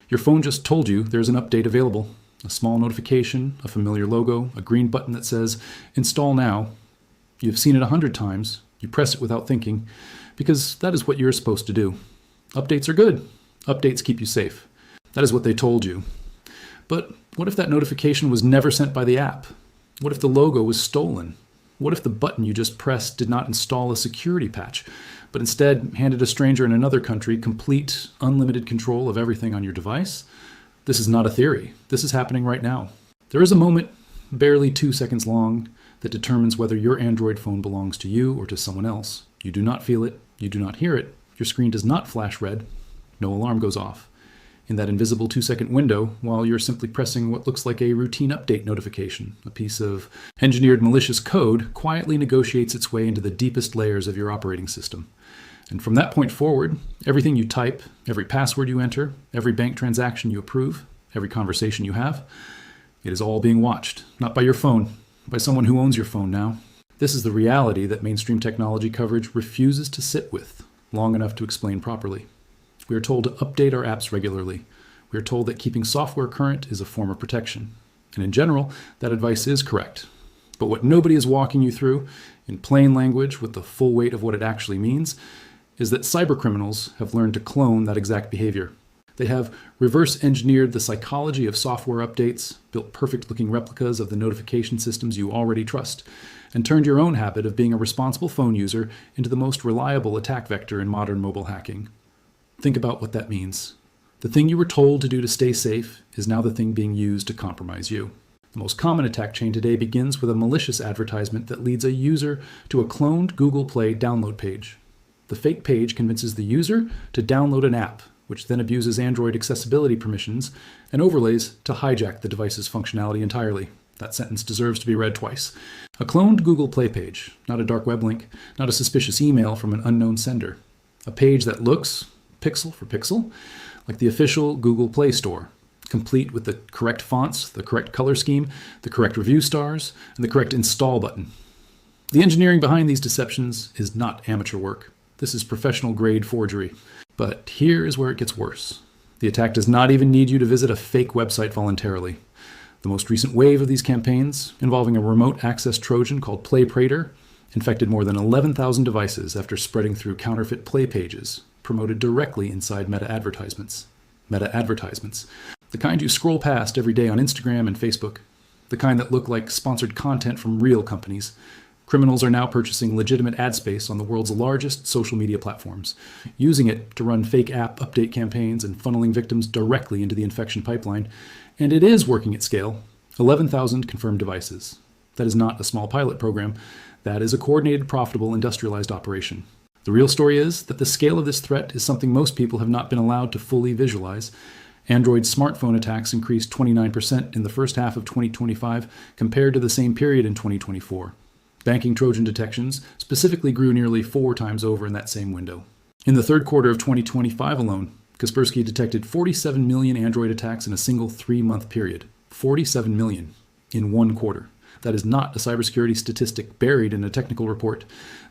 Your phone just told you there's an update available. A small notification, a familiar logo, a green button that says, "Install now." You've seen it 100 times. You press it without thinking, because that is what you're supposed to do. Updates are good. Updates keep you safe. That is what they told you. But what if that notification was never sent by the app? What if the logo was stolen? What if the button you just pressed did not install a security patch, but instead handed a stranger in another country complete, unlimited control of everything on your device? This is not a theory. This is happening right now. There is a moment, barely 2 seconds long, that determines whether your Android phone belongs to you or to someone else. You do not feel it. You do not hear it. Your screen does not flash red. No alarm goes off. In that invisible 2-second window, while you're simply pressing what looks like a routine update notification, a piece of engineered malicious code quietly negotiates its way into the deepest layers of your operating system. And from that point forward, everything you type, every password you enter, every bank transaction you approve, every conversation you have, it is all being watched, not by your phone, by someone who owns your phone now. This is the reality that mainstream technology coverage refuses to sit with long enough to explain properly. We are told to update our apps regularly. We are told that keeping software current is a form of protection. And in general, that advice is correct. But what nobody is walking you through, in plain language with the full weight of what it actually means, is that cybercriminals have learned to clone that exact behavior. They have reverse engineered the psychology of software updates, built perfect-looking replicas of the notification systems you already trust, and turned your own habit of being a responsible phone user into the most reliable attack vector in modern mobile hacking. Think about what that means. The thing you were told to do to stay safe is now the thing being used to compromise you. The most common attack chain today begins with a malicious advertisement that leads a user to a cloned Google Play download page. The fake page convinces the user to download an app, which then abuses Android accessibility permissions and overlays to hijack the device's functionality entirely. That sentence deserves to be read twice. A cloned Google Play page, not a dark web link, not a suspicious email from an unknown sender. A page that looks, pixel for pixel, like the official Google Play Store, complete with the correct fonts, the correct color scheme, the correct review stars, and the correct install button. The engineering behind these deceptions is not amateur work. This is professional-grade forgery. But here is where it gets worse. The attack does not even need you to visit a fake website voluntarily. The most recent wave of these campaigns, involving a remote access Trojan called PlayPrater, infected more than 11,000 devices after spreading through counterfeit Play pages, promoted directly inside meta advertisements. Meta advertisements. The kind you scroll past every day on Instagram and Facebook. The kind that look like sponsored content from real companies. Criminals are now purchasing legitimate ad space on the world's largest social media platforms, using it to run fake app update campaigns and funneling victims directly into the infection pipeline. And it is working at scale. 11,000 confirmed devices. That is not a small pilot program. That is a coordinated, profitable, industrialized operation. The real story is that the scale of this threat is something most people have not been allowed to fully visualize. Android smartphone attacks increased 29% in the first half of 2025 compared to the same period in 2024. Banking Trojan detections specifically grew nearly 4 times over in that same window. In the third quarter of 2025 alone, Kaspersky detected 47 million Android attacks in a single 3-month period. 47 million in 1 quarter. That is not a cybersecurity statistic buried in a technical report.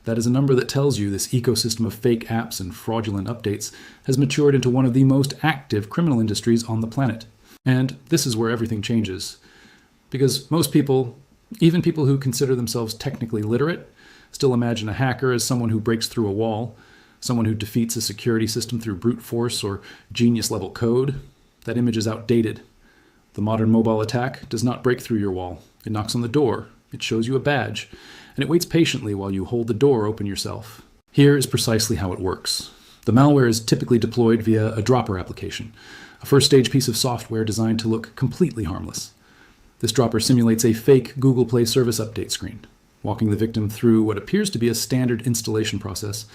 That is a number that tells you this ecosystem of fake apps and fraudulent updates has matured into one of the most active criminal industries on the planet. And this is where everything changes. Because most people, even people who consider themselves technically literate, still imagine a hacker as someone who breaks through a wall, someone who defeats a security system through brute force or genius-level code. That image is outdated. The modern mobile attack does not break through your wall. It knocks on the door, it shows you a badge, and it waits patiently while you hold the door open yourself. Here is precisely how it works. The malware is typically deployed via a dropper application, a first-stage piece of software designed to look completely harmless. This dropper simulates a fake Google Play service update screen, walking the victim through what appears to be a standard installation process.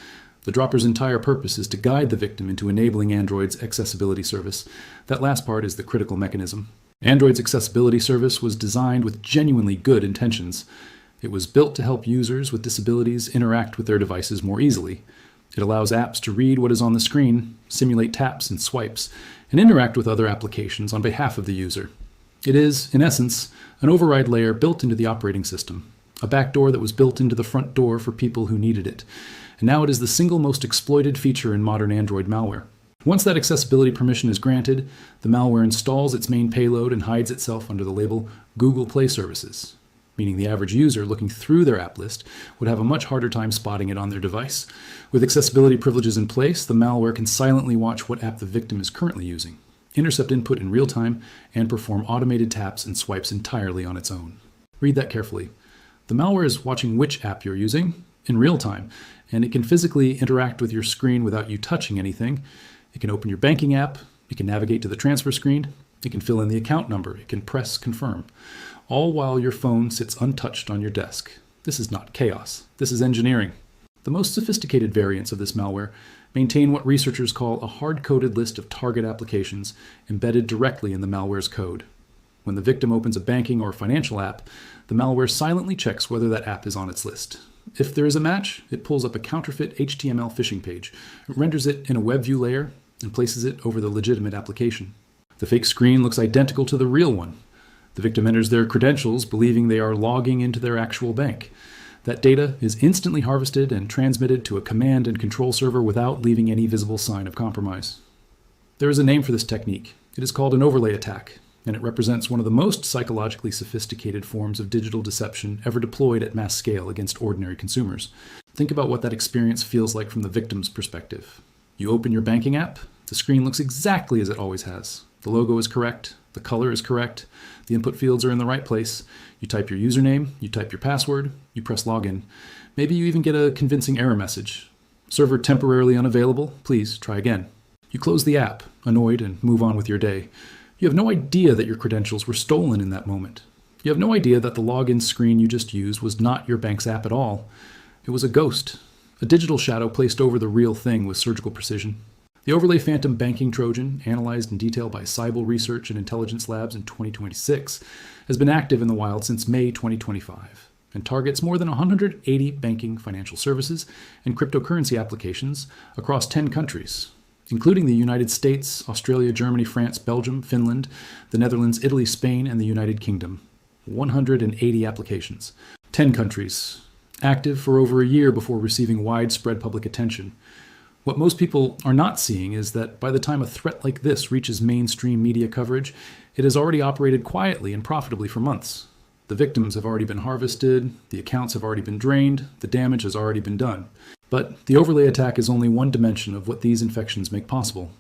The dropper's entire purpose is to guide the victim into enabling Android's accessibility service. That last part is the critical mechanism. Android's accessibility service was designed with genuinely good intentions. It was built to help users with disabilities interact with their devices more easily. It allows apps to read what is on the screen, simulate taps and swipes, and interact with other applications on behalf of the user. It is, in essence, an override layer built into the operating system, a backdoor that was built into the front door for people who needed it. And now it is the single most exploited feature in modern Android malware. Once that accessibility permission is granted, the malware installs its main payload and hides itself under the label Google Play Services, meaning the average user looking through their app list would have a much harder time spotting it on their device. With accessibility privileges in place, the malware can silently watch what app the victim is currently using, intercept input in real time, and perform automated taps and swipes entirely on its own. Read that carefully. The malware is watching which app you're using in real time, and it can physically interact with your screen without you touching anything. It can open your banking app, it can navigate to the transfer screen, it can fill in the account number, it can press confirm, all while your phone sits untouched on your desk. This is not chaos, this is engineering. The most sophisticated variants of this malware maintain what researchers call a hard-coded list of target applications embedded directly in the malware's code. When the victim opens a banking or financial app, the malware silently checks whether that app is on its list. If there is a match, it pulls up a counterfeit HTML phishing page, renders it in a web view layer, and places it over the legitimate application. The fake screen looks identical to the real one. The victim enters their credentials believing they are logging into their actual bank. That data is instantly harvested and transmitted to a command and control server without leaving any visible sign of compromise. There is a name for this technique. It is called an overlay attack, and it represents one of the most psychologically sophisticated forms of digital deception ever deployed at mass scale against ordinary consumers. Think about what that experience feels like from the victim's perspective. You open your banking app, the screen looks exactly as it always has. The logo is correct, the color is correct, the input fields are in the right place. You type your username, you type your password, you press login. Maybe you even get a convincing error message. Server temporarily unavailable, please try again. You close the app, annoyed, and move on with your day. You have no idea that your credentials were stolen in that moment. You have no idea that the login screen you just used was not your bank's app at all. It was a ghost, a digital shadow placed over the real thing with surgical precision. The Overlay Phantom Banking Trojan, analyzed in detail by Cybel Research and Intelligence Labs in 2026, has been active in the wild since May 2025 and targets more than 180 banking, financial services, and cryptocurrency applications across 10 countries, including the United States, Australia, Germany, France, Belgium, Finland, the Netherlands, Italy, Spain, and the United Kingdom. 180 applications. 10 countries, active for over a year before receiving widespread public attention. What most people are not seeing is that by the time a threat like this reaches mainstream media coverage, it has already operated quietly and profitably for months. The victims have already been harvested, the accounts have already been drained, the damage has already been done. But the overlay attack is only one dimension of what these infections make possible.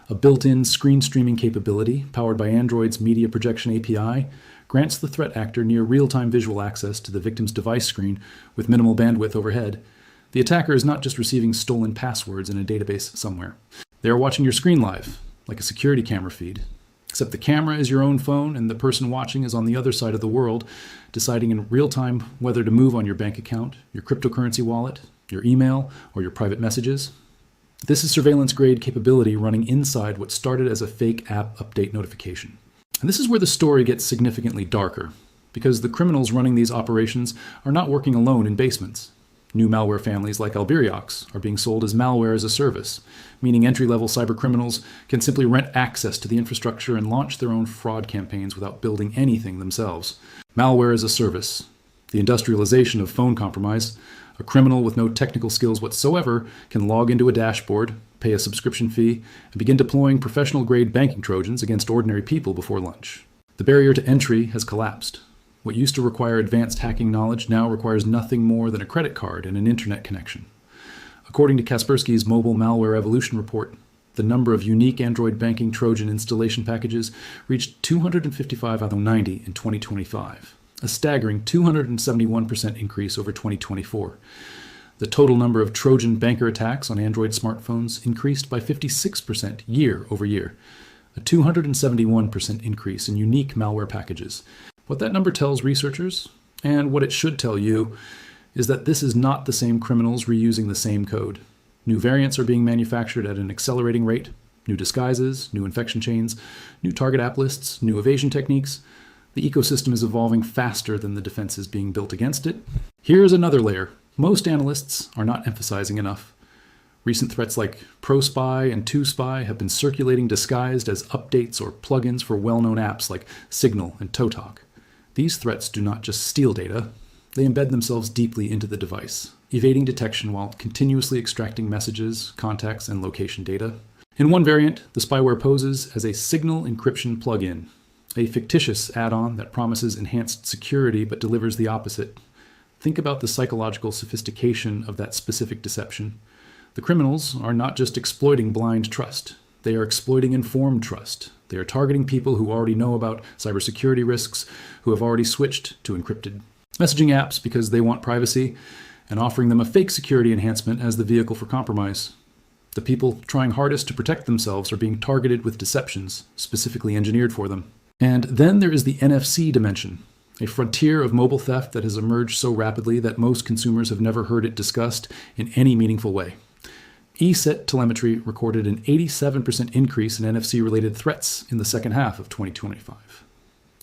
A built-in screen streaming capability, powered by Android's Media Projection API, grants the threat actor near real-time visual access to the victim's device screen with minimal bandwidth overhead. The attacker is not just receiving stolen passwords in a database somewhere. They are watching your screen live, like a security camera feed. Except the camera is your own phone and the person watching is on the other side of the world, deciding in real time whether to move on your bank account, your cryptocurrency wallet, your email, or your private messages. This is surveillance-grade capability running inside what started as a fake app update notification. And this is where the story gets significantly darker, because the criminals running these operations are not working alone in basements. New malware families like Alberiox are being sold as malware as a service, meaning entry-level cybercriminals can simply rent access to the infrastructure and launch their own fraud campaigns without building anything themselves. Malware as a service, the industrialization of phone compromise. A criminal with no technical skills whatsoever can log into a dashboard, pay a subscription fee, and begin deploying professional-grade banking trojans against ordinary people before lunch. The barrier to entry has collapsed. What used to require advanced hacking knowledge now requires nothing more than a credit card and an internet connection. According to Kaspersky's Mobile Malware Evolution report, the number of unique Android banking Trojan installation packages reached 255 out of 90 in 2025, a staggering 271% increase over 2024. The total number of Trojan banker attacks on Android smartphones increased by 56% year over year, a 271% increase in unique malware packages. What that number tells researchers, and what it should tell you, is that this is not the same criminals reusing the same code. New variants are being manufactured at an accelerating rate, new disguises, new infection chains, new target app lists, new evasion techniques. The ecosystem is evolving faster than the defenses being built against it. Here's another layer most analysts are not emphasizing enough. Recent threats like ProSpy and TwoSpy have been circulating disguised as updates or plugins for well-known apps like Signal and ToeTalk. These threats do not just steal data, they embed themselves deeply into the device, evading detection while continuously extracting messages, contacts, and location data. In one variant, the spyware poses as a signal encryption plugin, a fictitious add-on that promises enhanced security but delivers the opposite. Think about the psychological sophistication of that specific deception. The criminals are not just exploiting blind trust. They are exploiting informed trust. They are targeting people who already know about cybersecurity risks, who have already switched to encrypted messaging apps because they want privacy, and offering them a fake security enhancement as the vehicle for compromise. The people trying hardest to protect themselves are being targeted with deceptions specifically engineered for them. And then there is the NFC dimension, a frontier of mobile theft that has emerged so rapidly that most consumers have never heard it discussed in any meaningful way. ESET telemetry recorded an 87% increase in NFC-related threats in the second half of 2025.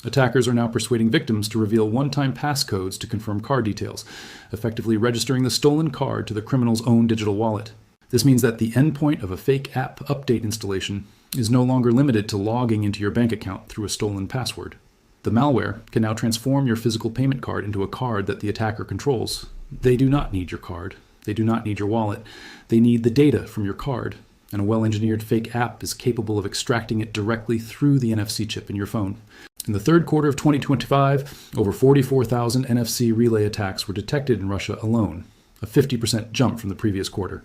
Attackers are now persuading victims to reveal one-time passcodes to confirm card details, effectively registering the stolen card to the criminal's own digital wallet. This means that the endpoint of a fake app update installation is no longer limited to logging into your bank account through a stolen password. The malware can now transform your physical payment card into a card that the attacker controls. They do not need your card. They do not need your wallet. They need the data from your card, and a well-engineered fake app is capable of extracting it directly through the NFC chip in your phone. In the third quarter of 2025, over 44,000 NFC relay attacks were detected in Russia alone, a 50% jump from the previous quarter.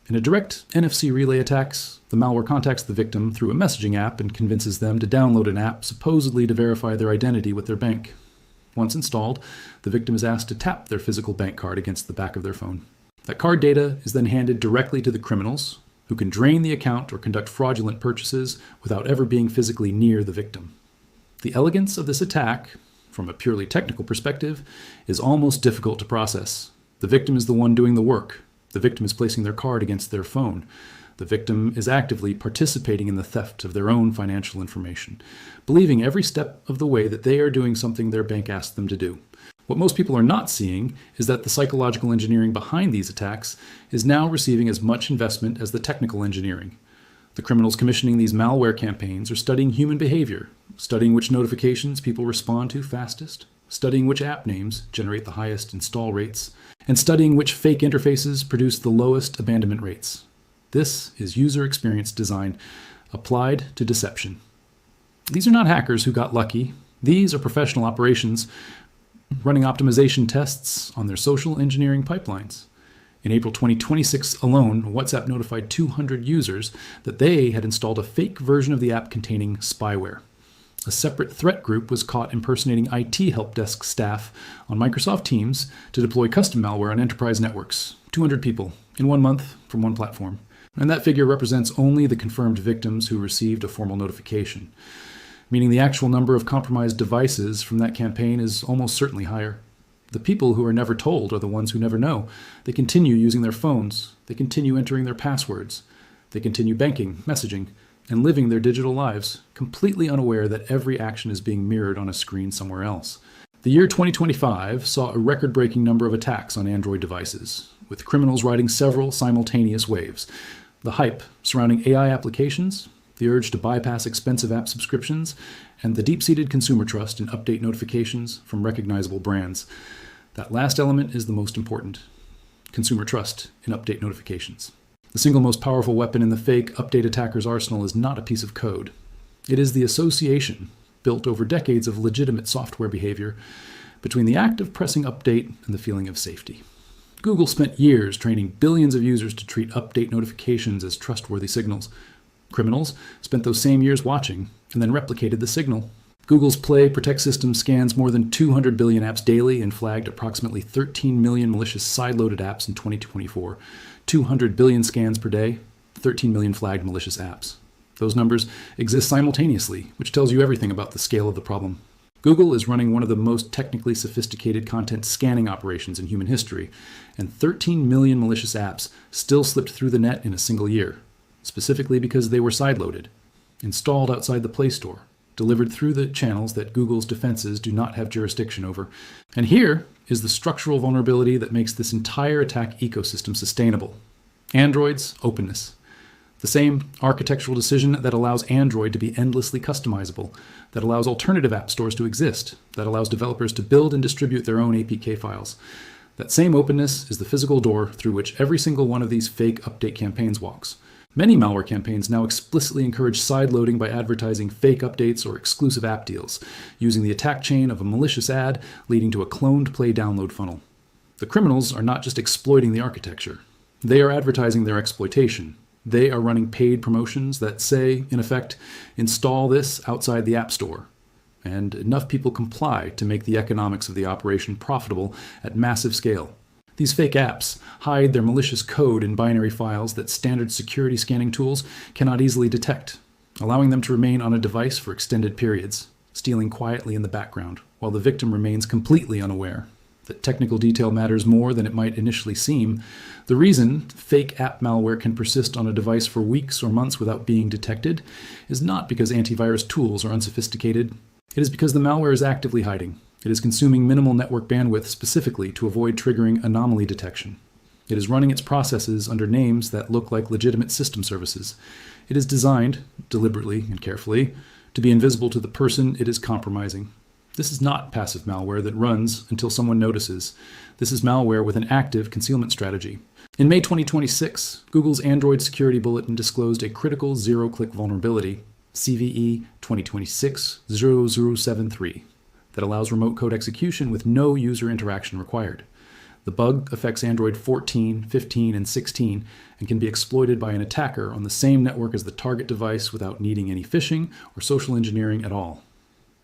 In a direct NFC relay attacks, the malware contacts the victim through a messaging app and convinces them to download an app supposedly to verify their identity with their bank. Once installed, the victim is asked to tap their physical bank card against the back of their phone. That card data is then handed directly to the criminals, who can drain the account or conduct fraudulent purchases without ever being physically near the victim. The elegance of this attack, from a purely technical perspective, is almost difficult to process. The victim is the one doing the work. The victim is placing their card against their phone. The victim is actively participating in the theft of their own financial information, believing every step of the way that they are doing something their bank asked them to do. What most people are not seeing is that the psychological engineering behind these attacks is now receiving as much investment as the technical engineering. The criminals commissioning these malware campaigns are studying human behavior, studying which notifications people respond to fastest, studying which app names generate the highest install rates, and studying which fake interfaces produce the lowest abandonment rates. This is user experience design applied to deception. These are not hackers who got lucky. These are professional operations running optimization tests on their social engineering pipelines. In April 2026 alone, WhatsApp notified 200 users that they had installed a fake version of the app containing spyware. A separate threat group was caught impersonating IT help desk staff on Microsoft Teams to deploy custom malware on enterprise networks. 200 people in 1 month from one platform. And that figure represents only the confirmed victims who received a formal notification, meaning the actual number of compromised devices from that campaign is almost certainly higher. The people who are never told are the ones who never know. They continue using their phones. They continue entering their passwords. They continue banking, messaging, and living their digital lives, completely unaware that every action is being mirrored on a screen somewhere else. The year 2025 saw a record-breaking number of attacks on Android devices, with criminals riding several simultaneous waves. The hype surrounding AI applications, the urge to bypass expensive app subscriptions, and the deep-seated consumer trust in update notifications from recognizable brands. That last element is the most important. Consumer trust in update notifications. The single most powerful weapon in the fake update attacker's arsenal is not a piece of code. It is the association, built over decades of legitimate software behavior, between the act of pressing update and the feeling of safety. Google spent years training billions of users to treat update notifications as trustworthy signals. Criminals spent those same years watching and then replicated the signal. Google's Play Protect system scans more than 200 billion apps daily and flagged approximately 13 million malicious side-loaded apps in 2024. 200 billion scans per day, 13 million flagged malicious apps. Those numbers exist simultaneously, which tells you everything about the scale of the problem. Google is running one of the most technically sophisticated content scanning operations in human history, and 13 million malicious apps still slipped through the net in a single year, specifically because they were sideloaded, installed outside the Play Store, delivered through the channels that Google's defenses do not have jurisdiction over. And here is the structural vulnerability that makes this entire attack ecosystem sustainable. Android's openness. The same architectural decision that allows Android to be endlessly customizable, that allows alternative app stores to exist, that allows developers to build and distribute their own APK files. That same openness is the physical door through which every single one of these fake update campaigns walks. Many malware campaigns now explicitly encourage sideloading by advertising fake updates or exclusive app deals, using the attack chain of a malicious ad leading to a cloned play download funnel. The criminals are not just exploiting the architecture. They are advertising their exploitation. They are running paid promotions that say, in effect, install this outside the App Store. And enough people comply to make the economics of the operation profitable at massive scale. These fake apps hide their malicious code in binary files that standard security scanning tools cannot easily detect, allowing them to remain on a device for extended periods, stealing quietly in the background, while the victim remains completely unaware. That technical detail matters more than it might initially seem. The reason fake app malware can persist on a device for weeks or months without being detected is not because antivirus tools are unsophisticated. It is because the malware is actively hiding. It is consuming minimal network bandwidth specifically to avoid triggering anomaly detection. It is running its processes under names that look like legitimate system services. It is designed, deliberately and carefully, to be invisible to the person it is compromising. This is not passive malware that runs until someone notices. This is malware with an active concealment strategy. In May 2026, Google's Android Security Bulletin disclosed a critical zero-click vulnerability, CVE 2026-0073, that allows remote code execution with no user interaction required. The bug affects Android 14, 15, and 16 and can be exploited by an attacker on the same network as the target device without needing any phishing or social engineering at all.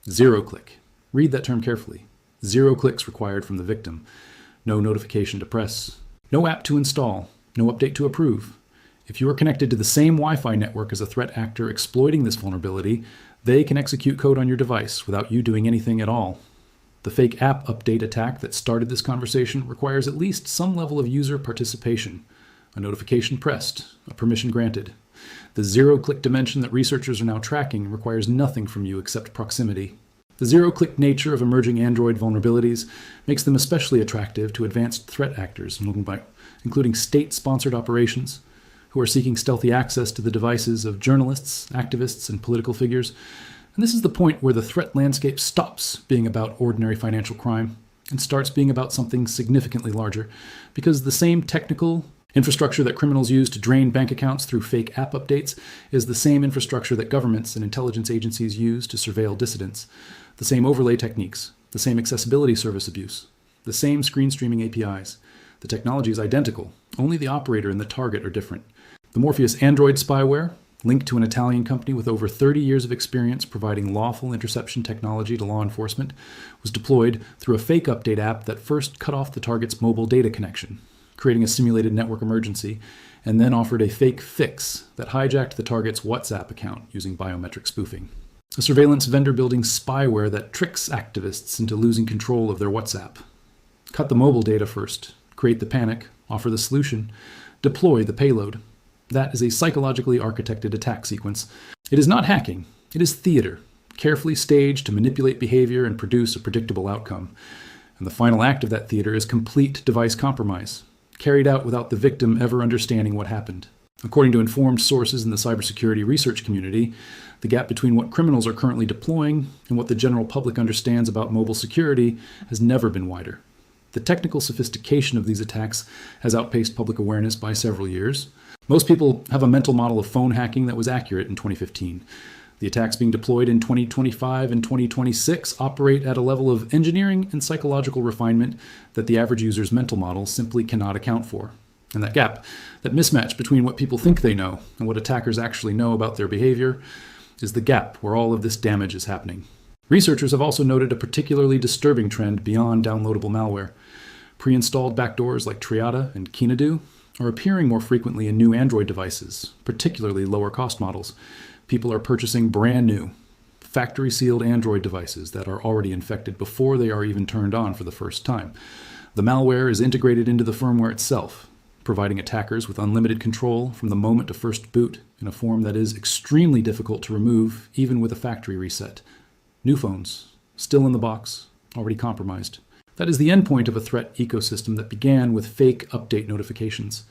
Zero-click. Read that term carefully. 0 clicks required from the victim. No notification to press. No app to install. No update to approve. If you are connected to the same Wi-Fi network as a threat actor exploiting this vulnerability, they can execute code on your device without you doing anything at all. The fake app update attack that started this conversation requires at least some level of user participation. A notification pressed, a permission granted. The zero-click dimension that researchers are now tracking requires nothing from you except proximity. The zero-click nature of emerging Android vulnerabilities makes them especially attractive to advanced threat actors, including state-sponsored operations, who are seeking stealthy access to the devices of journalists, activists, and political figures. And this is the point where the threat landscape stops being about ordinary financial crime and starts being about something significantly larger, because the same technical infrastructure that criminals use to drain bank accounts through fake app updates is the same infrastructure that governments and intelligence agencies use to surveil dissidents. The same overlay techniques, the same accessibility service abuse, the same screen streaming APIs. The technology is identical, only the operator and the target are different. The Morpheus Android spyware, linked to an Italian company with over 30 years of experience providing lawful interception technology to law enforcement, was deployed through a fake update app that first cut off the target's mobile data connection, creating a simulated network emergency, and then offered a fake fix that hijacked the target's WhatsApp account using biometric spoofing. A surveillance vendor building spyware that tricks activists into losing control of their WhatsApp. Cut the mobile data first, create the panic, offer the solution, deploy the payload. That is a psychologically architected attack sequence. It is not hacking, it is theater, carefully staged to manipulate behavior and produce a predictable outcome. And the final act of that theater is complete device compromise, carried out without the victim ever understanding what happened. According to informed sources in the cybersecurity research community, the gap between what criminals are currently deploying and what the general public understands about mobile security has never been wider. The technical sophistication of these attacks has outpaced public awareness by several years. Most people have a mental model of phone hacking that was accurate in 2015. The attacks being deployed in 2025 and 2026 operate at a level of engineering and psychological refinement that the average user's mental model simply cannot account for. And that gap, that mismatch between what people think they know and what attackers actually know about their behavior, is the gap where all of this damage is happening. Researchers have also noted a particularly disturbing trend beyond downloadable malware. Pre-installed backdoors like Triada and Kinadu are appearing more frequently in new Android devices, particularly lower-cost models. People are purchasing brand new, factory-sealed Android devices that are already infected before they are even turned on for the first time. The malware is integrated into the firmware itself, providing attackers with unlimited control from the moment of first boot in a form that is extremely difficult to remove, even with a factory reset. New phones, still in the box, already compromised. That is the endpoint of a threat ecosystem that began with fake update notifications.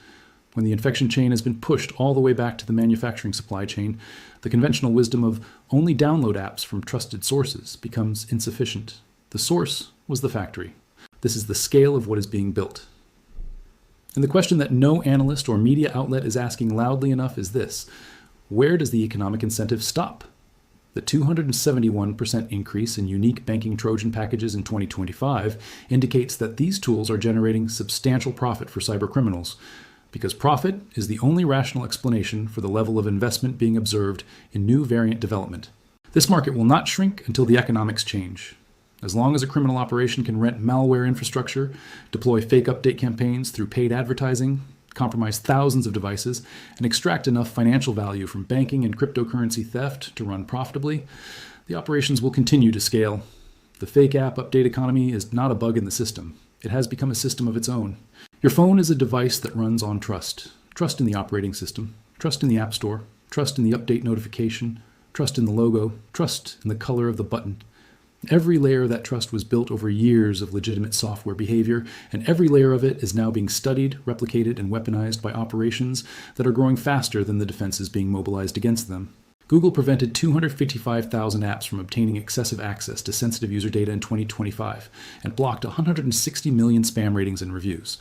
When the infection chain has been pushed all the way back to the manufacturing supply chain, the conventional wisdom of only download apps from trusted sources becomes insufficient. The source was the factory. This is the scale of what is being built. And the question that no analyst or media outlet is asking loudly enough is this: where does the economic incentive stop? The 271% increase in unique banking Trojan packages in 2025 indicates that these tools are generating substantial profit for cybercriminals, because profit is the only rational explanation for the level of investment being observed in new variant development. This market will not shrink until the economics change. As long as a criminal operation can rent malware infrastructure, deploy fake update campaigns through paid advertising, compromise thousands of devices, and extract enough financial value from banking and cryptocurrency theft to run profitably, the operations will continue to scale. The fake app update economy is not a bug in the system. It has become a system of its own. Your phone is a device that runs on trust. Trust in the operating system, trust in the App Store, trust in the update notification, trust in the logo, trust in the color of the button. Every layer of that trust was built over years of legitimate software behavior, and every layer of it is now being studied, replicated, and weaponized by operations that are growing faster than the defenses being mobilized against them. Google prevented 255,000 apps from obtaining excessive access to sensitive user data in 2025 and blocked 160 million spam ratings and reviews.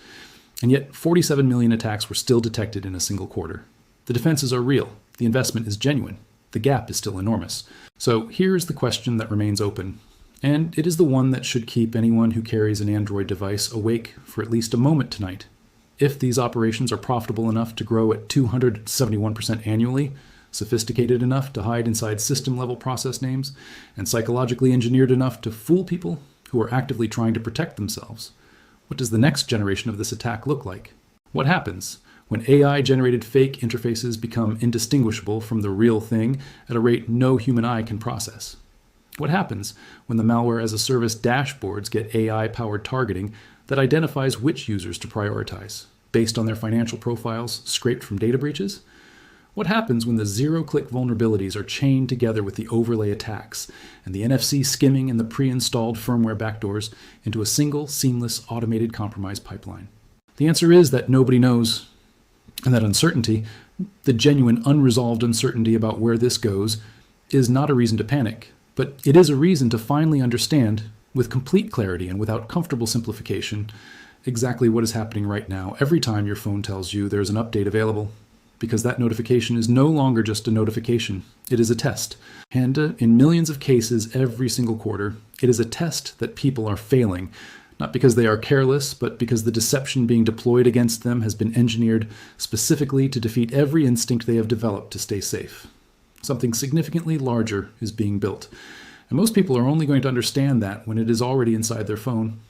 And yet, 47 million attacks were still detected in a single quarter. The defenses are real. The investment is genuine. The gap is still enormous. So here's the question that remains open, and it is the one that should keep anyone who carries an Android device awake for at least a moment tonight. If these operations are profitable enough to grow at 271% annually, sophisticated enough to hide inside system-level process names, and psychologically engineered enough to fool people who are actively trying to protect themselves, what does the next generation of this attack look like? What happens when AI-generated fake interfaces become indistinguishable from the real thing at a rate no human eye can process? What happens when the malware-as-a-service dashboards get AI-powered targeting that identifies which users to prioritize, based on their financial profiles scraped from data breaches? What happens when the zero-click vulnerabilities are chained together with the overlay attacks and the NFC skimming and the pre-installed firmware backdoors into a single, seamless, automated compromise pipeline? The answer is that nobody knows. And that uncertainty, the genuine unresolved uncertainty about where this goes, is not a reason to panic, but it is a reason to finally understand, with complete clarity and without comfortable simplification, exactly what is happening right now every time your phone tells you there's an update available. Because that notification is no longer just a notification, it is a test. And in millions of cases every single quarter, it is a test that people are failing, not because they are careless, but because the deception being deployed against them has been engineered specifically to defeat every instinct they have developed to stay safe. Something significantly larger is being built. And most people are only going to understand that when it is already inside their phone.